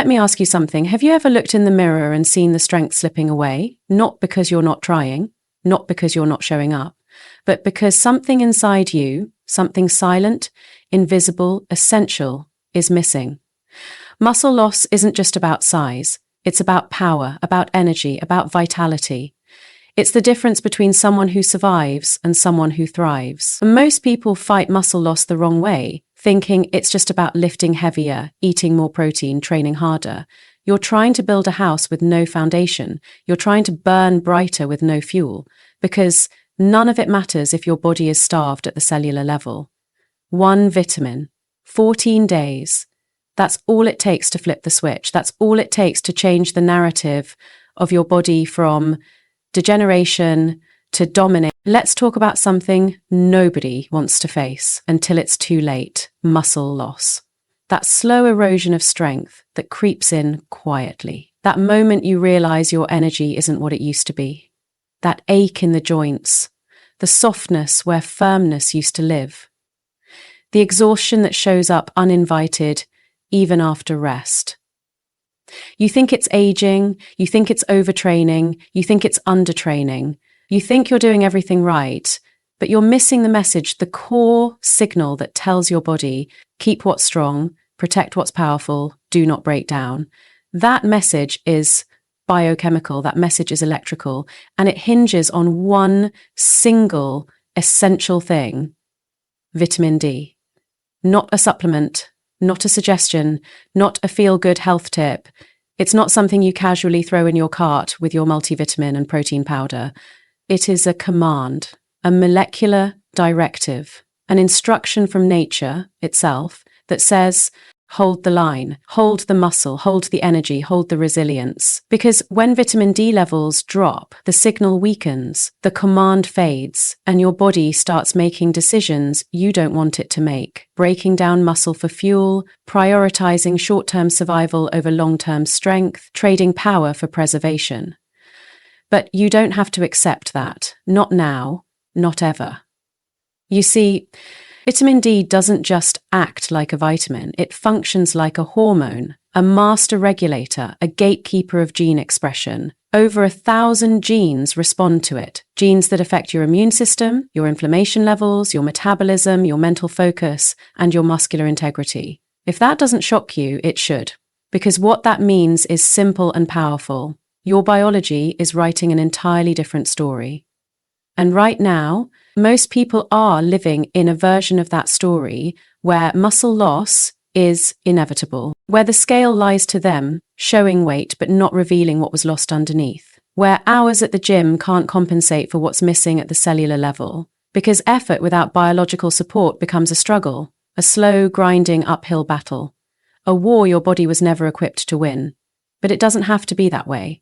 Let me ask you something. Have you ever looked in the mirror and seen the strength slipping away? Not because you're not trying, not because you're not showing up, but because something inside you, something silent, invisible, essential, is missing. Muscle loss isn't just about size. It's about power, about energy, about vitality. It's the difference between someone who survives and someone who thrives. Most people fight muscle loss the wrong way, thinking it's just about lifting heavier, eating more protein, training harder. You're trying to build a house with no foundation. You're trying to burn brighter with no fuel, because none of it matters if your body is starved at the cellular level. One vitamin, 14 days. That's all it takes to flip the switch. That's all it takes to change the narrative of your body from degeneration to dominate. Let's talk about something nobody wants to face until it's too late: muscle loss. That slow erosion of strength that creeps in quietly. That moment you realize your energy isn't what it used to be. That ache in the joints. The softness where firmness used to live. The exhaustion that shows up uninvited even after rest. You think it's aging, you think it's overtraining, you think it's undertraining, you think you're doing everything right, but you're missing the message, the core signal that tells your body, keep what's strong, protect what's powerful, do not break down. That message is biochemical, that message is electrical, and it hinges on one single essential thing: vitamin D. Not a supplement, not a suggestion, not a feel-good health tip. It's not something you casually throw in your cart with your multivitamin and protein powder. It is a command, a molecular directive, an instruction from nature itself that says, hold the line, hold the muscle, hold the energy, hold the resilience. Because when vitamin D levels drop, the signal weakens, the command fades, and your body starts making decisions you don't want it to make. Breaking down muscle for fuel, prioritizing short-term survival over long-term strength, trading power for preservation. But you don't have to accept that. Not now, not ever. You see, vitamin D doesn't just act like a vitamin, it functions like a hormone, a master regulator, a gatekeeper of gene expression. Over 1,000 genes respond to it. Genes that affect your immune system, your inflammation levels, your metabolism, your mental focus, and your muscular integrity. If that doesn't shock you, it should. Because what that means is simple and powerful. Your biology is writing an entirely different story. And right now, most people are living in a version of that story where muscle loss is inevitable, where the scale lies to them, showing weight but not revealing what was lost underneath, where hours at the gym can't compensate for what's missing at the cellular level, because effort without biological support becomes a struggle, a slow, grinding uphill battle, a war your body was never equipped to win. But it doesn't have to be that way,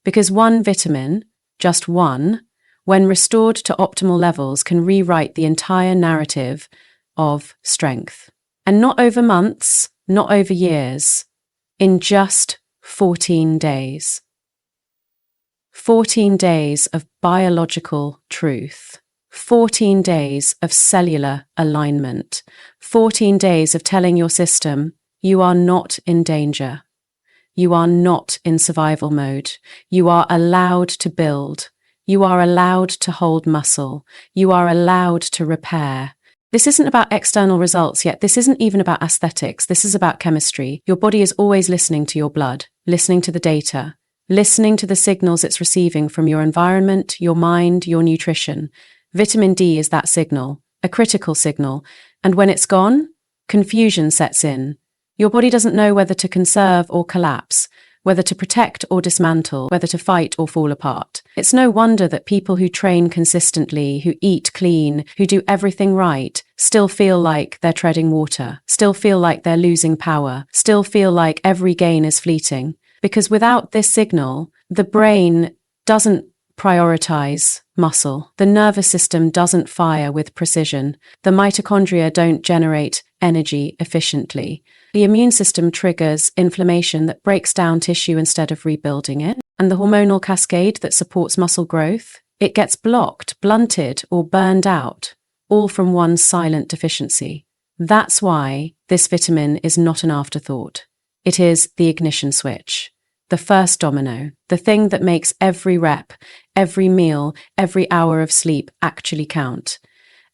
because one vitamin, just one, when restored to optimal levels, can rewrite the entire narrative of strength. And not over months, not over years, in just 14 days. 14 days of biological truth. 14 days of cellular alignment. 14 days of telling your system, you are not in danger. You are not in survival mode. You are allowed to build. You are allowed to hold muscle. You are allowed to repair. This isn't about external results yet. This isn't even about aesthetics. This is about chemistry. Your body is always listening to your blood, listening to the data, listening to the signals it's receiving from your environment, your mind, your nutrition. Vitamin D is that signal, a critical signal. And when it's gone, confusion sets in. Your body doesn't know whether to conserve or collapse, whether to protect or dismantle, whether to fight or fall apart. It's no wonder that people who train consistently, who eat clean, who do everything right, still feel like they're treading water, still feel like they're losing power, still feel like every gain is fleeting. Because without this signal, the brain doesn't prioritize muscle. The nervous system doesn't fire with precision. The mitochondria don't generate energy efficiently. The immune system triggers inflammation that breaks down tissue instead of rebuilding it. And the hormonal cascade that supports muscle growth, it gets blocked, blunted, or burned out, all from one silent deficiency. That's why this vitamin is not an afterthought. It is the ignition switch, the first domino, the thing that makes every rep, every meal, every hour of sleep actually count.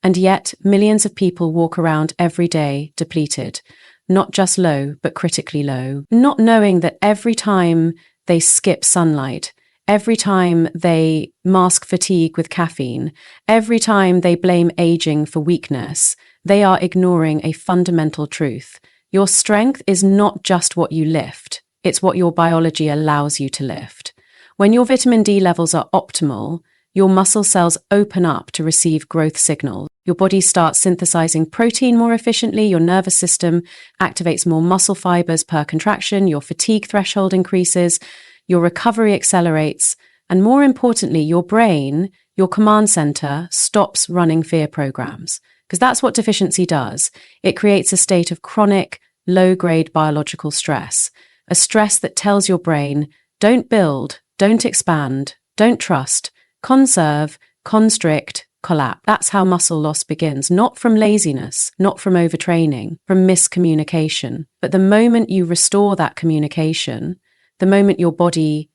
And yet, millions of people walk around every day depleted, not just low, but critically low, not knowing that every time they skip sunlight, every time they mask fatigue with caffeine, every time they blame aging for weakness, they are ignoring a fundamental truth. Your strength is not just what you lift, it's what your biology allows you to lift. When your vitamin D levels are optimal, your muscle cells open up to receive growth signals. Your body starts synthesizing protein more efficiently, your nervous system activates more muscle fibers per contraction, your fatigue threshold increases, your recovery accelerates, and more importantly, your brain, your command center, stops running fear programs. Because that's what deficiency does. It creates a state of chronic, low-grade biological stress, a stress that tells your brain, don't build, don't expand, don't trust, conserve, constrict, collapse. That's how muscle loss begins, not from laziness, not from overtraining, from miscommunication. But the moment you restore that communication, the moment your body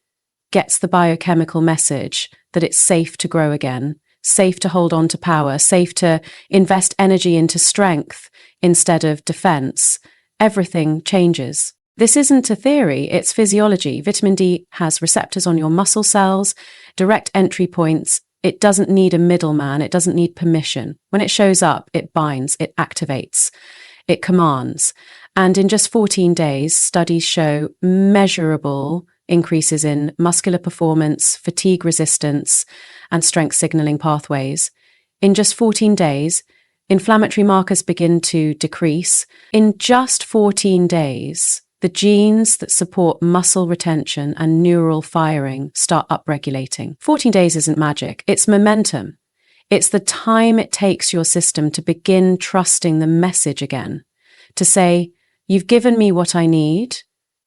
gets the biochemical message that it's safe to grow again, safe to hold on to power, safe to invest energy into strength instead of defense, everything changes. This isn't a theory, it's physiology. Vitamin D has receptors on your muscle cells, direct entry points. It doesn't need a middleman, it doesn't need permission. When it shows up, it binds, it activates, it commands. And in just 14 days, studies show measurable increases in muscular performance, fatigue resistance, and strength signaling pathways. In just 14 days, inflammatory markers begin to decrease. In just 14 days, the genes that support muscle retention and neural firing start upregulating. 14 days isn't magic, it's momentum. It's the time it takes your system to begin trusting the message again, to say, you've given me what I need,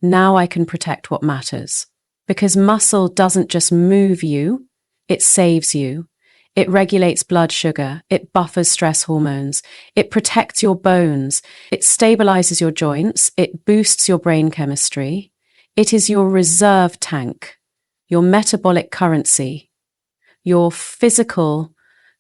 now I can protect what matters. Because muscle doesn't just move you, it saves you. It regulates blood sugar, it buffers stress hormones, it protects your bones, it stabilizes your joints, it boosts your brain chemistry. It is your reserve tank, your metabolic currency, your physical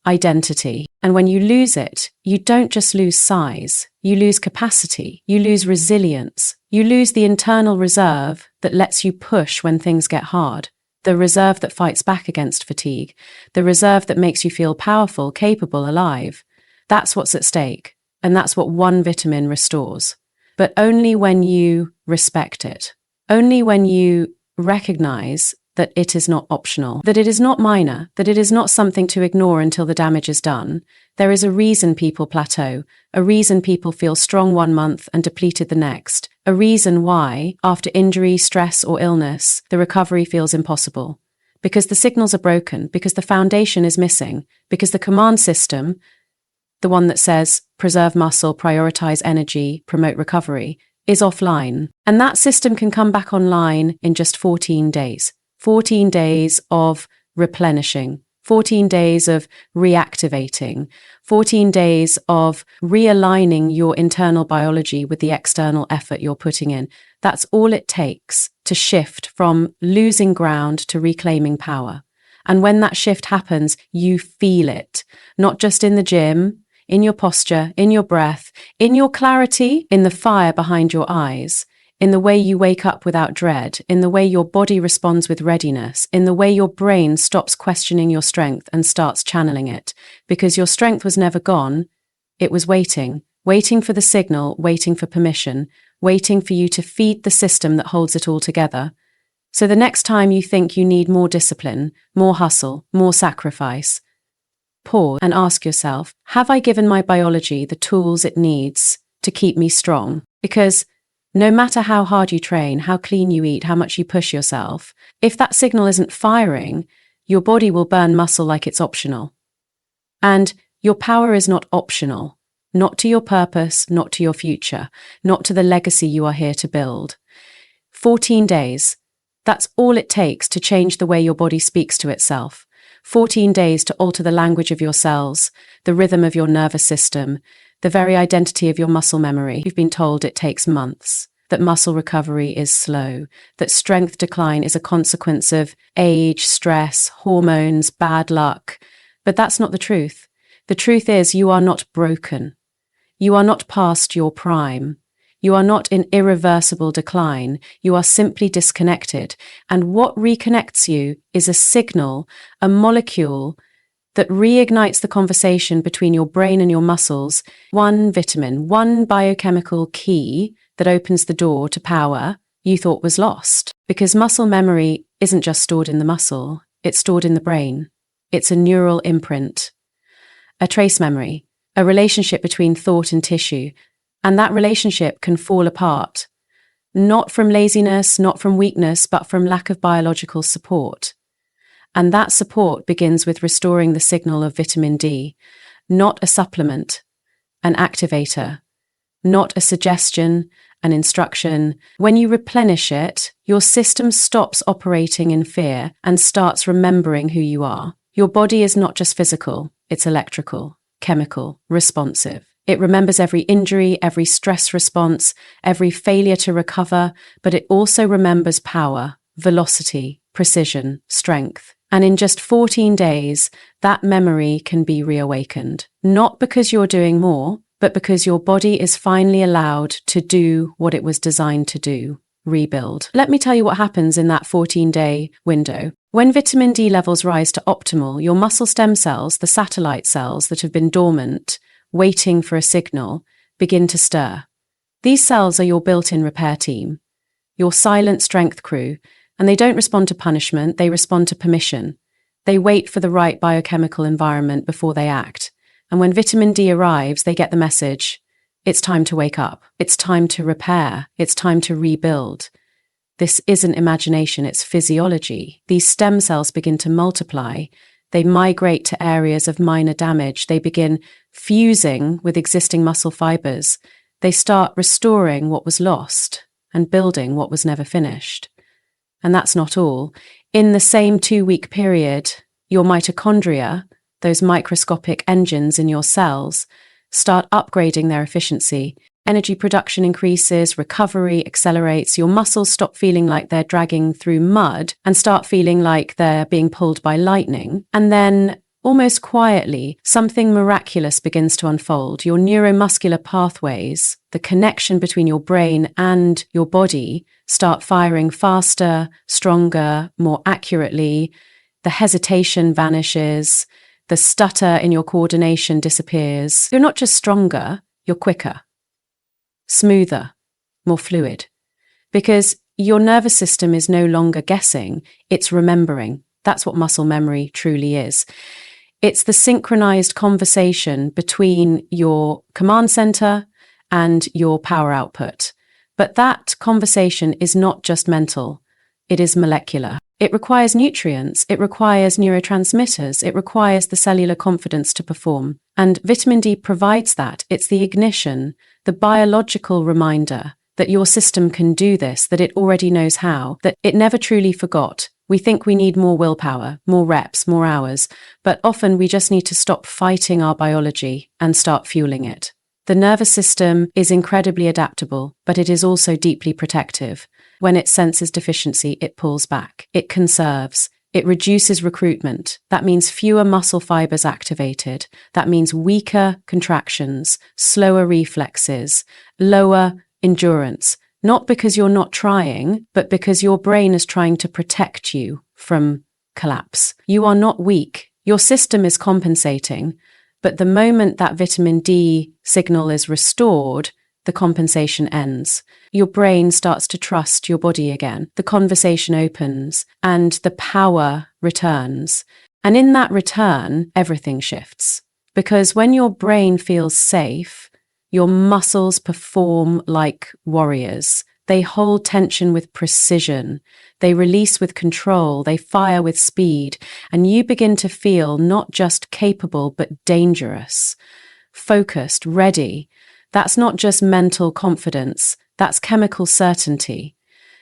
identity. And when you lose it, you don't just lose size, you lose capacity, you lose resilience, you lose the internal reserve that lets you push when things get hard. The reserve that fights back against fatigue, the reserve that makes you feel powerful, capable, alive. That's what's at stake, and that's what one vitamin restores. But only when you respect it, only when you recognize that it is not optional, that it is not minor, that it is not something to ignore until the damage is done. There is a reason people plateau, a reason people feel strong 1 month and depleted the next, a reason why, after injury, stress, or illness, the recovery feels impossible. Because the signals are broken, because the foundation is missing, because the command system, the one that says preserve muscle, prioritize energy, promote recovery, is offline. And that system can come back online in just 14 days. 14 days of replenishing, 14 days of reactivating, 14 days of realigning your internal biology with the external effort you're putting in. That's all it takes to shift from losing ground to reclaiming power. And when that shift happens, you feel it, not just in the gym, in your posture, in your breath, in your clarity, in the fire behind your eyes, in the way you wake up without dread, in the way your body responds with readiness, in the way your brain stops questioning your strength and starts channeling it. Because your strength was never gone, it was waiting for the signal, waiting for permission, waiting for you to feed the system that holds it all together. So the next time you think you need more discipline, more hustle, more sacrifice, pause and ask yourself, have I given my biology the tools it needs to keep me strong? Because no matter how hard you train, how clean you eat, how much you push yourself, if that signal isn't firing, your body will burn muscle like it's optional. And your power is not optional, not to your purpose, not to your future, not to the legacy you are here to build. 14 days, that's all it takes to change the way your body speaks to itself. 14 days to alter the language of your cells, the rhythm of your nervous system, the very identity of your muscle memory. You've been told it takes months. that muscle recovery is slow, that strength decline is a consequence of age, stress, hormones, bad luck. But that's not the truth. The truth is you are not broken. You are not past your prime. You are not in irreversible decline. You are simply disconnected. And what reconnects you is a signal, a molecule that reignites the conversation between your brain and your muscles. One vitamin, one biochemical key that opens the door to power you thought was lost. Because muscle memory isn't just stored in the muscle, it's stored in the brain. It's a neural imprint, a trace memory, a relationship between thought and tissue. And that relationship can fall apart, not from laziness, not from weakness, but from lack of biological support. And that support begins with restoring the signal of vitamin D, not a supplement, an activator, not a suggestion, an instruction. When you replenish it, your system stops operating in fear and starts remembering who you are. Your body is not just physical, it's electrical, chemical, responsive. It remembers every injury, every stress response, every failure to recover, but it also remembers power, velocity, precision, strength. And in just 14 days, that memory can be reawakened. Not because you're doing more, but because your body is finally allowed to do what it was designed to do, rebuild. Let me tell you what happens in that 14-day window. When vitamin D levels rise to optimal, your muscle stem cells, the satellite cells that have been dormant, waiting for a signal, begin to stir. These cells are your built-in repair team, your silent strength crew, and they don't respond to punishment, they respond to permission. They wait for the right biochemical environment before they act. And when vitamin D arrives, they get the message. It's time to wake up. It's time to repair. It's time to rebuild. This isn't imagination, it's physiology. These stem cells begin to multiply. They migrate to areas of minor damage. They begin fusing with existing muscle fibers. They start restoring what was lost and building what was never finished. And that's not all. In the same 2-week period, your mitochondria, those microscopic engines in your cells, start upgrading their efficiency. Energy production increases, recovery accelerates, your muscles stop feeling like they're dragging through mud and start feeling like they're being pulled by lightning. And then, almost quietly, something miraculous begins to unfold. Your neuromuscular pathways, the connection between your brain and your body, start firing faster, stronger, more accurately. The hesitation vanishes. The stutter in your coordination disappears. You're not just stronger, you're quicker, smoother, more fluid. Because your nervous system is no longer guessing, it's remembering. That's what muscle memory truly is. It's the synchronized conversation between your command center and your power output. But that conversation is not just mental, it is molecular. It requires nutrients, it requires neurotransmitters, it requires the cellular confidence to perform. And vitamin D provides that. It's the ignition, the biological reminder that your system can do this, that it already knows how, that it never truly forgot. We think we need more willpower, more reps, more hours, but often we just need to stop fighting our biology and start fueling it. The nervous system is incredibly adaptable, but it is also deeply protective. When it senses deficiency, it pulls back. It conserves. It reduces recruitment. That means fewer muscle fibers activated. That means weaker contractions, slower reflexes, lower endurance. Not because you're not trying, but because your brain is trying to protect you from collapse. You are not weak. Your system is compensating. But the moment that vitamin D signal is restored, the compensation ends. Your brain starts to trust your body again. The conversation opens and the power returns. And in that return, everything shifts. Because when your brain feels safe, your muscles perform like warriors. They hold tension with precision. They release with control. They fire with speed. And you begin to feel not just capable, but dangerous, focused, ready. That's not just mental confidence. That's chemical certainty.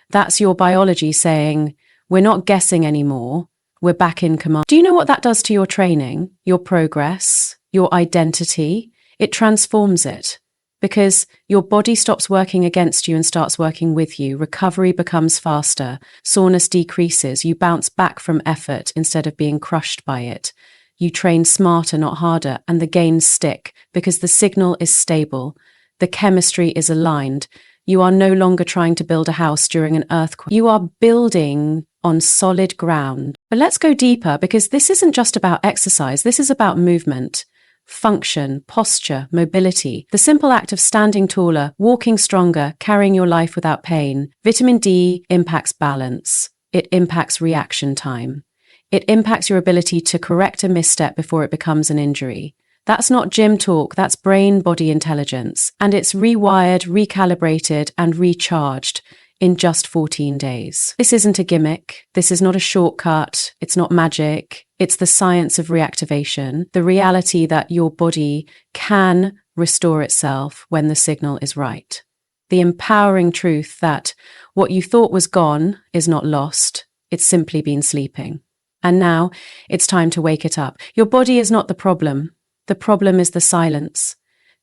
That's your biology saying, we're not guessing anymore. We're back in command. Do you know what that does to your training, your progress, your identity? It transforms it. Because your body stops working against you and starts working with you. Recovery becomes faster. Soreness decreases. You bounce back from effort instead of being crushed by it. You train smarter, not harder, and the gains stick because the signal is stable. The chemistry is aligned. You are no longer trying to build a house during an earthquake. You are building on solid ground. But let's go deeper, because this isn't just about exercise. This is about movement, function, posture, mobility, the simple act of standing taller, walking stronger, carrying your life without pain. Vitamin D impacts balance. It impacts reaction time. It impacts your ability to correct a misstep before it becomes an injury. That's not gym talk, that's brain-body intelligence. And it's rewired, recalibrated, and recharged in just 14 days. This isn't a gimmick. This is not a shortcut. It's not magic. It's the science of reactivation, the reality that your body can restore itself when the signal is right. The empowering truth that what you thought was gone is not lost. It's simply been sleeping. And now it's time to wake it up. Your body is not the problem. The problem is the silence,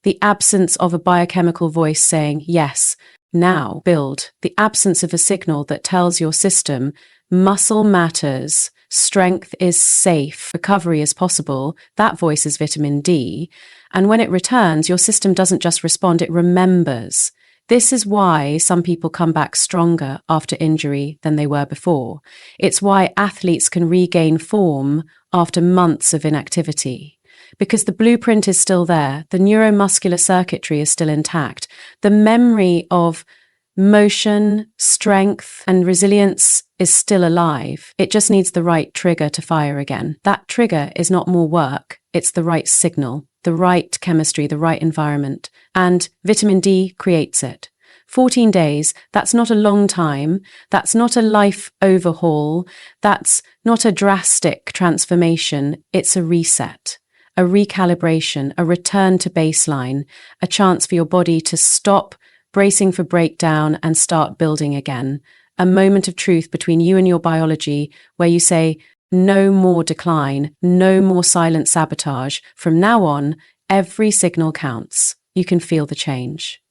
the absence of a biochemical voice saying, yes, now build, the absence of a signal that tells your system, muscle matters, strength is safe, recovery is possible. That voice is vitamin D. And when it returns, your system doesn't just respond, it remembers. This is why some people come back stronger after injury than they were before. It's why athletes can regain form after months of inactivity. Because the blueprint is still there, the neuromuscular circuitry is still intact, the memory of motion, strength, and resilience is still alive. It just needs the right trigger to fire again. That trigger is not more work, it's the right signal, the right chemistry, the right environment, and vitamin D creates it. 14 days, that's not a long time, that's not a life overhaul, that's not a drastic transformation, it's a reset. A recalibration, a return to baseline, a chance for your body to stop bracing for breakdown and start building again. A moment of truth between you and your biology where you say, no more decline, no more silent sabotage. From now on, every signal counts. You can feel the change.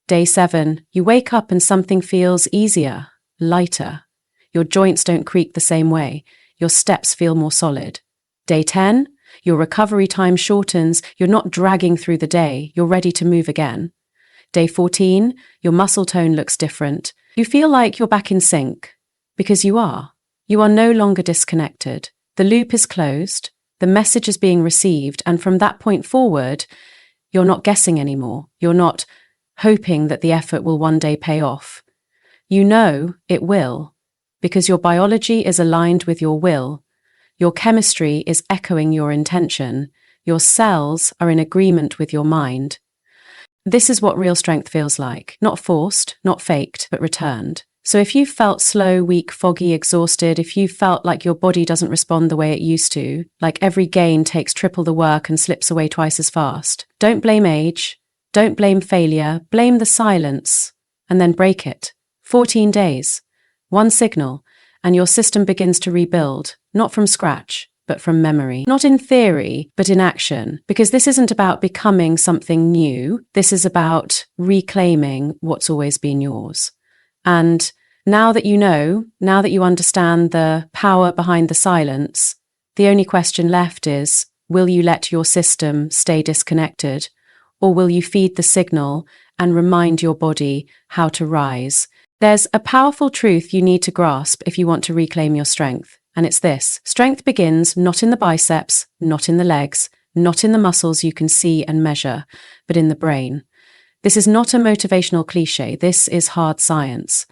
Day 7, you wake up and something feels easier, lighter. Your joints don't creak the same way. Your steps feel more solid. Day 10, your recovery time shortens, you're not dragging through the day, you're ready to move again. Day 14, your muscle tone looks different. You feel like you're back in sync, because you are. You are no longer disconnected. The loop is closed, the message is being received, and from that point forward, you're not guessing anymore. You're not hoping that the effort will one day pay off. You know it will, because your biology is aligned with your will. Your chemistry is echoing your intention. Your cells are in agreement with your mind. This is what real strength feels like. Not forced, not faked, but returned. So if you felt slow, weak, foggy, exhausted, if you felt like your body doesn't respond the way it used to, like every gain takes triple the work and slips away twice as fast, don't blame age, don't blame failure, blame the silence, and then break it. 14 days, one signal, and your system begins to rebuild, not from scratch, but from memory. Not in theory, but in action. Because this isn't about becoming something new. This is about reclaiming what's always been yours. And now that you know, now that you understand the power behind the silence, the only question left is, will you let your system stay disconnected? Or will you feed the signal and remind your body how to rise? There's a powerful truth you need to grasp if you want to reclaim your strength, and it's this. Strength begins not in the biceps, not in the legs, not in the muscles you can see and measure, but in the brain. This is not a motivational cliche, this is hard science.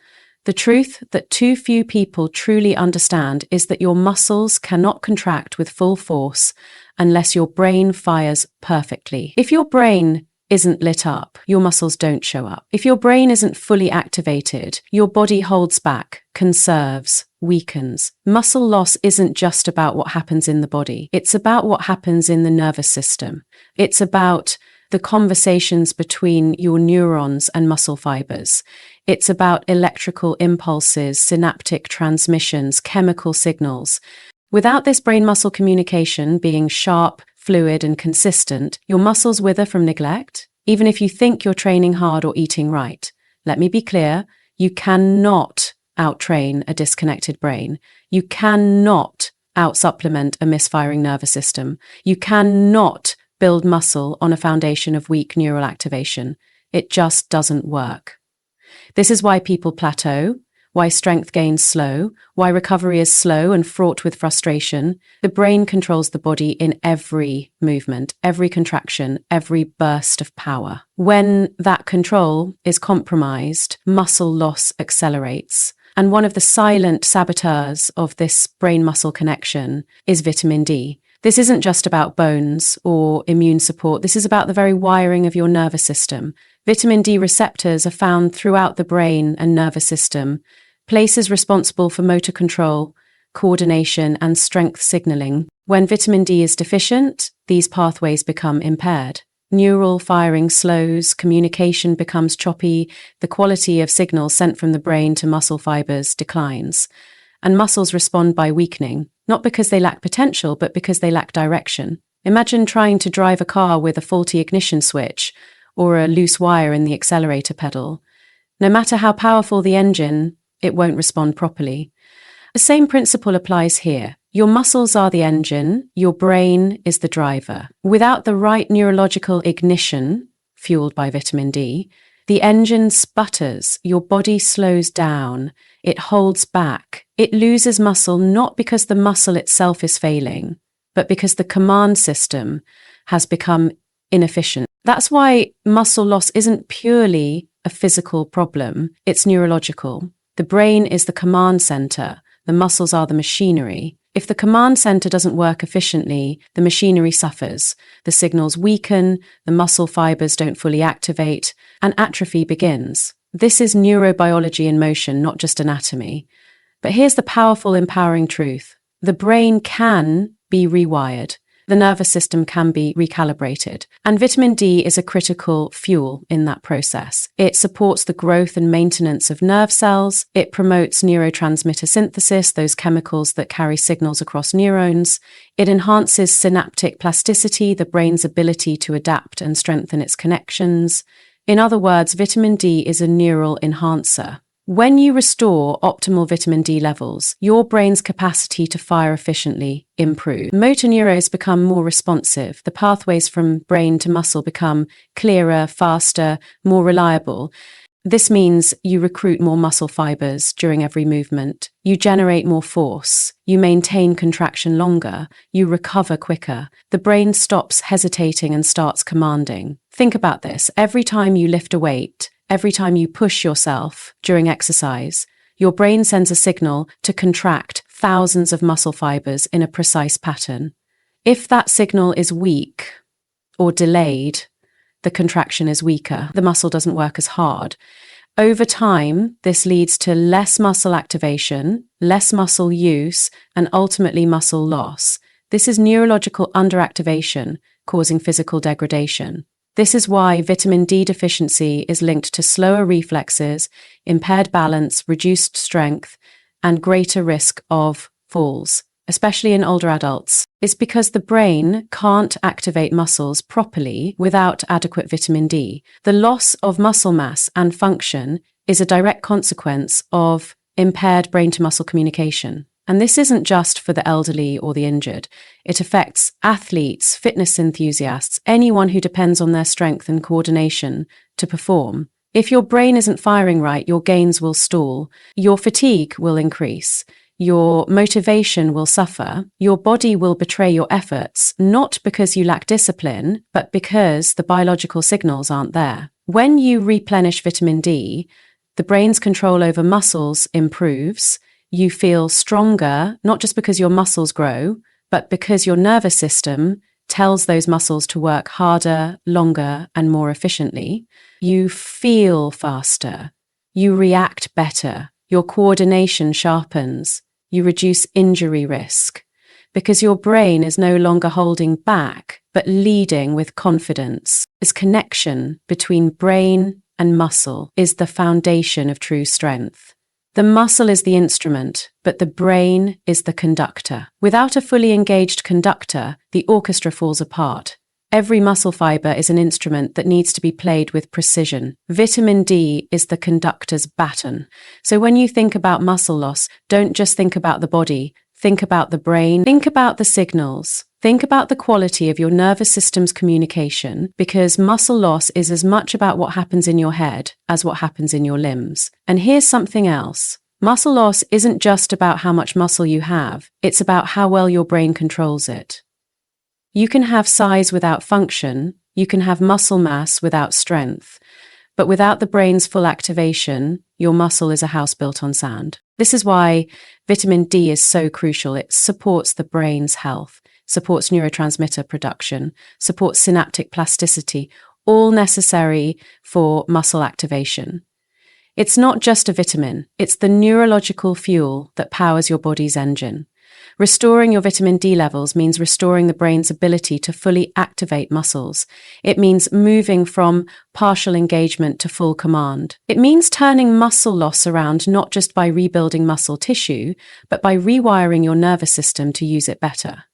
The truth that too few people truly understand is that your muscles cannot contract with full force unless your brain fires perfectly. If your brain isn't lit up, your muscles don't show up. If your brain isn't fully activated, your body holds back, conserves, weakens. Muscle loss isn't just about what happens in the body. It's about what happens in the nervous system. It's about the conversations between your neurons and muscle fibers. It's about electrical impulses, synaptic transmissions, chemical signals. Without this brain-muscle communication being sharp, fluid, and consistent, your muscles wither from neglect, even if you think you're training hard or eating right. Let me be clear, you cannot outtrain a disconnected brain. You cannot outsupplement a misfiring nervous system. You cannot build muscle on a foundation of weak neural activation. It just doesn't work. This is why people plateau, why strength gains slow, why recovery is slow and fraught with frustration. The brain controls the body in every movement, every contraction, every burst of power. When that control is compromised, muscle loss accelerates. And one of the silent saboteurs of this brain-muscle connection is vitamin D. This isn't just about bones or immune support. This is about the very wiring of your nervous system. Vitamin D receptors are found throughout the brain and nervous system, places responsible for motor control, coordination, and strength signaling. When vitamin D is deficient, these pathways become impaired. Neural firing slows, communication becomes choppy, the quality of signals sent from the brain to muscle fibers declines. And muscles respond by weakening, not because they lack potential, but because they lack direction. Imagine trying to drive a car with a faulty ignition switch or a loose wire in the accelerator pedal. No matter how powerful the engine, it won't respond properly. The same principle applies here. Your muscles are the engine, your brain is the driver. Without the right neurological ignition, fueled by vitamin D, the engine sputters, your body slows down, it holds back, it loses muscle not because the muscle itself is failing, but because the command system has become inefficient. That's why muscle loss isn't purely a physical problem, it's neurological. The brain is the command center, the muscles are the machinery. If the command center doesn't work efficiently, the machinery suffers. The signals weaken, the muscle fibers don't fully activate, and atrophy begins. This is neurobiology in motion, not just anatomy. But here's the powerful, empowering truth. The brain can be rewired. The nervous system can be recalibrated. And vitamin D is a critical fuel in that process. It supports the growth and maintenance of nerve cells. It promotes neurotransmitter synthesis, those chemicals that carry signals across neurons. It enhances synaptic plasticity, the brain's ability to adapt and strengthen its connections. In other words, vitamin D is a neural enhancer. When you restore optimal vitamin D levels, your brain's capacity to fire efficiently improves. Motor neurons become more responsive. The pathways from brain to muscle become clearer, faster, more reliable. This means you recruit more muscle fibers during every movement. You generate more force. You maintain contraction longer. You recover quicker. The brain stops hesitating and starts commanding. Think about this. Every time you lift a weight, every time you push yourself during exercise, your brain sends a signal to contract thousands of muscle fibers in a precise pattern. If that signal is weak or delayed, the contraction is weaker. The muscle doesn't work as hard. Over time, this leads to less muscle activation, less muscle use, and ultimately muscle loss. This is neurological underactivation, causing physical degradation. This is why vitamin D deficiency is linked to slower reflexes, impaired balance, reduced strength, and greater risk of falls, especially in older adults. It's because the brain can't activate muscles properly without adequate vitamin D. The loss of muscle mass and function is a direct consequence of impaired brain-to-muscle communication. And this isn't just for the elderly or the injured. It affects athletes, fitness enthusiasts, anyone who depends on their strength and coordination to perform. If your brain isn't firing right, your gains will stall, your fatigue will increase, your motivation will suffer, your body will betray your efforts, not because you lack discipline, but because the biological signals aren't there. When you replenish vitamin D, the brain's control over muscles improves. You feel stronger, not just because your muscles grow, but because your nervous system tells those muscles to work harder, longer, and more efficiently. You feel faster. You react better. Your coordination sharpens. You reduce injury risk because your brain is no longer holding back, but leading with confidence. This connection between brain and muscle is the foundation of true strength. The muscle is the instrument, but the brain is the conductor. Without a fully engaged conductor, the orchestra falls apart. Every muscle fiber is an instrument that needs to be played with precision. Vitamin D is the conductor's baton. So when you think about muscle loss, don't just think about the body. Think about the brain. Think about the signals. Think about the quality of your nervous system's communication, because muscle loss is as much about what happens in your head as what happens in your limbs. And here's something else. Muscle loss isn't just about how much muscle you have. It's about how well your brain controls it. You can have size without function. You can have muscle mass without strength. But without the brain's full activation, your muscle is a house built on sand. This is why vitamin D is so crucial. It supports the brain's health, supports neurotransmitter production, supports synaptic plasticity, all necessary for muscle activation. It's not just a vitamin, it's the neurological fuel that powers your body's engine. Restoring your vitamin D levels means restoring the brain's ability to fully activate muscles. It means moving from partial engagement to full command. It means turning muscle loss around not just by rebuilding muscle tissue, but by rewiring your nervous system to use it better.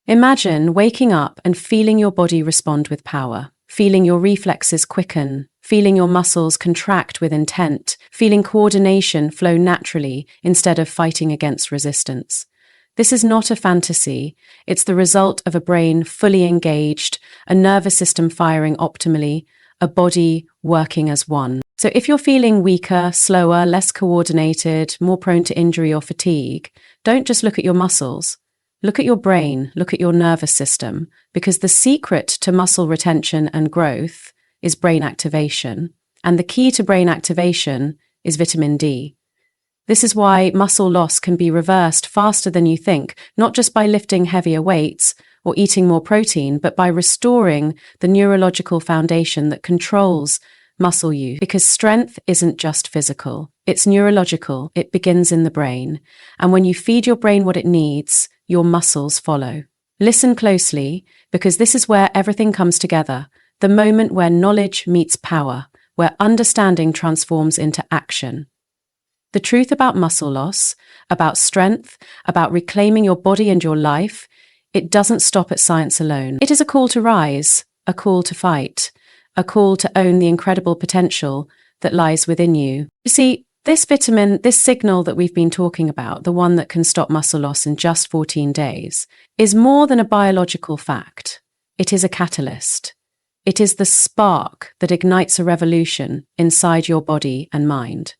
Imagine waking up and feeling your body respond with power, feeling your reflexes quicken, feeling your muscles contract with intent, feeling coordination flow naturally instead of fighting against resistance. This is not a fantasy. It's the result of a brain fully engaged, a nervous system firing optimally, a body working as one. So if you're feeling weaker, slower, less coordinated, more prone to injury or fatigue, don't just look at your muscles. Look at your brain, look at your nervous system, because the secret to muscle retention and growth is brain activation. And the key to brain activation is vitamin D. This is why muscle loss can be reversed faster than you think, not just by lifting heavier weights or eating more protein, but by restoring the neurological foundation that controls muscle use. Because strength isn't just physical, it's neurological. It begins in the brain. And when you feed your brain what it needs, your muscles follow. Listen closely, because this is where everything comes together, the moment where knowledge meets power, where understanding transforms into action. The truth about muscle loss, about strength, about reclaiming your body and your life, it doesn't stop at science alone. It is a call to rise, a call to fight, a call to own the incredible potential that lies within you. You see, this vitamin, this signal that we've been talking about, the one that can stop muscle loss in just 14 days, is more than a biological fact. It is a catalyst. It is the spark that ignites a revolution inside your body and mind.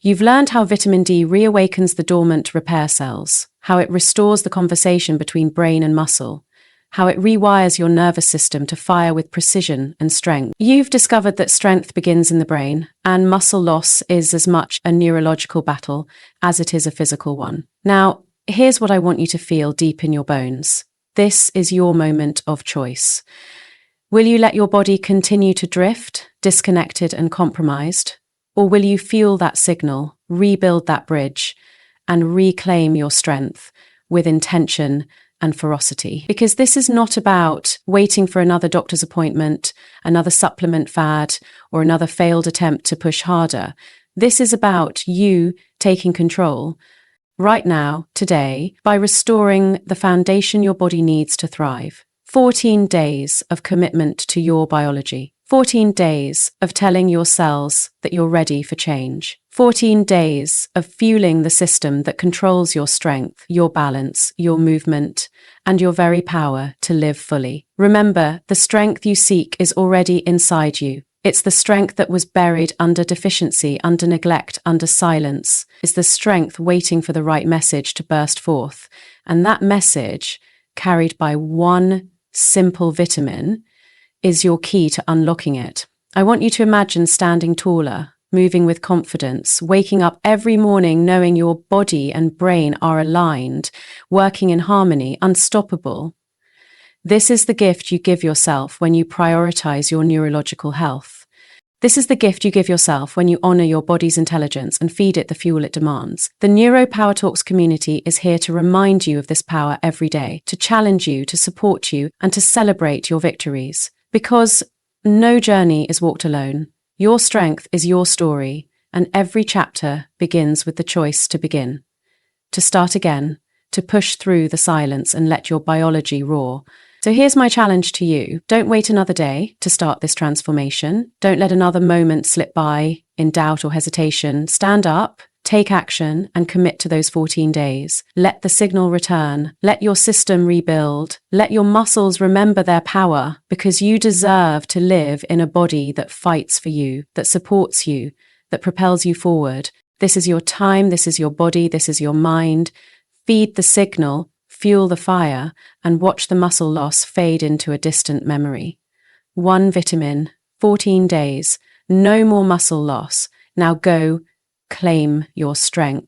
You've learned how vitamin D reawakens the dormant repair cells, how it restores the conversation between brain and muscle, how it rewires your nervous system to fire with precision and strength. You've discovered that strength begins in the brain, and muscle loss is as much a neurological battle as it is a physical one. Now, here's what I want you to feel deep in your bones. This is your moment of choice. Will you let your body continue to drift, disconnected and compromised? Or will you fuel that signal, rebuild that bridge, and reclaim your strength with intention and ferocity? Because this is not about waiting for another doctor's appointment, another supplement fad, or another failed attempt to push harder. This is about you taking control right now, today, by restoring the foundation your body needs to thrive. 14 days of commitment to your biology. 14 days of telling your cells that you're ready for change. 14 days of fueling the system that controls your strength, your balance, your movement, and your very power to live fully. Remember, the strength you seek is already inside you. It's the strength that was buried under deficiency, under neglect, under silence. It's the strength waiting for the right message to burst forth. And that message, carried by one simple vitamin, is your key to unlocking it. I want you to imagine standing taller, moving with confidence, waking up every morning knowing your body and brain are aligned, working in harmony, unstoppable. This is the gift you give yourself when you prioritize your neurological health. This is the gift you give yourself when you honor your body's intelligence and feed it the fuel it demands. The NeuroPower Talks community is here to remind you of this power every day, to challenge you, to support you, and to celebrate your victories. Because no journey is walked alone. Your strength is your story, and every chapter begins with the choice to begin, to start again, to push through the silence and let your biology roar. So here's my challenge to you. Don't wait another day to start this transformation. Don't let another moment slip by in doubt or hesitation. Stand up, take action, and commit to those 14 days. Let the signal return. Let your system rebuild. Let your muscles remember their power, because you deserve to live in a body that fights for you, that supports you, that propels you forward. This is your time. This is your body. This is your mind. Feed the signal, fuel the fire, and watch the muscle loss fade into a distant memory. 1 vitamin, 14 days, no more muscle loss. Now go claim your strength.